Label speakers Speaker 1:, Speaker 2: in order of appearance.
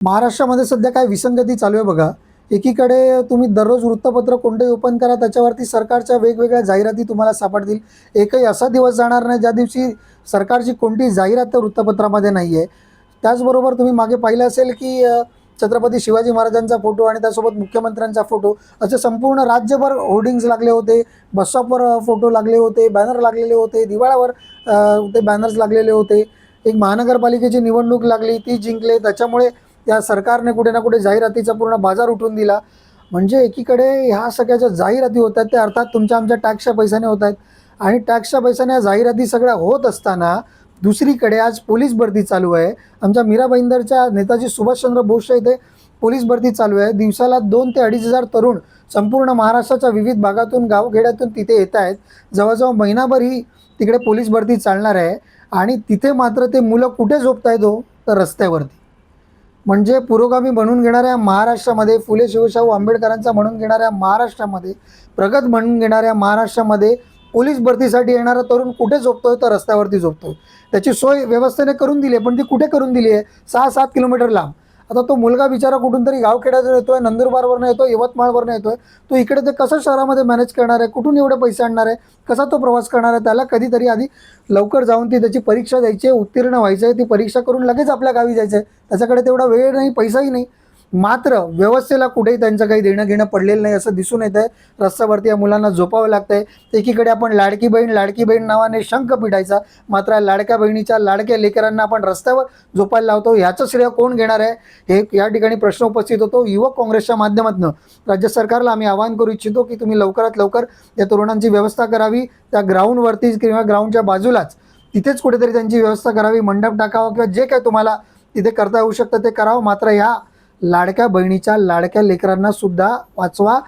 Speaker 1: महाराष्ट्रामध्ये सध्या काय विसंगती चालू आहे बघा. एकीकडे तुम्ही दररोज वृत्तपत्र कोणतेही ओपन करा, त्याच्यावरती सरकारच्या वेगवेगळ्या जाहिराती तुम्हाला सापडतील. एकही असा दिवस जाणार नाही ज्या दिवशी सरकारची कोणतीही जाहिरात त्या वृत्तपत्रामध्ये नाही आहे. त्याचबरोबर तुम्ही मागे पाहिलं असेल की छत्रपती शिवाजी महाराजांचा फोटो आणि त्यासोबत मुख्यमंत्र्यांचा फोटो असे संपूर्ण राज्यभर होर्डिंग्ज लागले होते, बस स्टॉपवर फोटो लागले होते, बॅनर लागलेले होते, दिवाळावर ते बॅनर्स लागलेले होते. एक महानगरपालिकेची निवडणूक लागली, ती जिंकले, त्याच्यामुळे त्या सरकारने कुठे ना कुठे जाहिरातीचा पूर्ण बाजार उठवून दिला. म्हणजे एकीकडे ह्या सगळ्या ज्या जाहिराती होत आहेत त्या अर्थात तुमच्या आमच्या टॅक्सच्या पैशाने होत आहेत आणि टॅक्सच्या पैशाने या जाहिराती सगळ्या होत असताना दुसरीकडे आज पोलीस भरती चालू आहे. आमच्या मीरा भाईंदरच्या नेताजी सुभाषचंद्र बोसच्या इथे पोलीस भरती चालू आहे. दिवसाला 2 ते 2,500 तरुण संपूर्ण महाराष्ट्राच्या विविध भागातून गावखेड्यातून तिथे येत आहेत. जवळजवळ महिनाभर ही तिकडे पोलीस भरती चालणार आहे आणि तिथे मात्र ते मुलं कुठे झोपतायत हो, तर रस्त्यावरती. म्हणजे पुरोगामी बनवून घेणाऱ्या महाराष्ट्रामध्ये, फुले शिवशाहू आंबेडकरांचा म्हणून घेणाऱ्या महाराष्ट्रामध्ये, प्रगत म्हणून घेणाऱ्या महाराष्ट्रामध्ये पोलीस भरतीसाठी येणारा तरुण कुठे झोपतोय, तर रस्त्यावरती झोपतोय. त्याची सोय व्यवस्थेने करून दिली आहे, पण ती कुठे करून दिली आहे? 6-7 किलोमीटर लांब. आता तो मुलगा बिचारा कुठून तरी गावखेड्यातून येतोय, नंदुरबारवरनं येतोय, यवतमाळवरनं येतोय, तो इकडे ते कसं शहरामध्ये मॅनेज करणार आहे? कुठून एवढे पैसे आणणार आहे? कसा तो प्रवास करणार आहे? त्याला कधीतरी आधी लवकर जाऊन ती त्याची परीक्षा द्यायची आहे, उत्तीर्ण व्हायचं आहे, ती परीक्षा करून लगेच आपल्या गावी जायचं आहे. त्याच्याकडे तेवढा वेळ नाही, पैसाही नाही. मात्र व्यवस्थेला कुठेही त्यांचं काही देणं घेणं पडलेलं नाही असं दिसून येत आहे. रस्त्यावरती या मुलांना झोपावं लागतं आहे. एकीकडे आपण लाडकी बहीण नावाने शंख पिटायचा, मात्र लाडक्या बहिणीच्या लाडक्या लेकरांना आपण रस्त्यावर झोपायला लावतो. ह्याचं श्रेय कोण घेणार आहे, हे या ठिकाणी प्रश्न उपस्थित होतो. युवक काँग्रेसच्या माध्यमातून राज्य सरकारला आम्ही आवाहन करू इच्छितो की तुम्ही लवकरात लवकर या तरुणांची व्यवस्था करावी. त्या ग्राउंडवरतीच किंवा ग्राउंडच्या बाजूलाच तिथेच कुठेतरी त्यांची व्यवस्था करावी, मंडप टाकावा किंवा जे काय तुम्हाला तिथे करता येऊ शकतं ते करावं. मात्र ह्या लाडक्या बहिणीच्या लाडक्या लेकरांना सुद्धा वाचवा.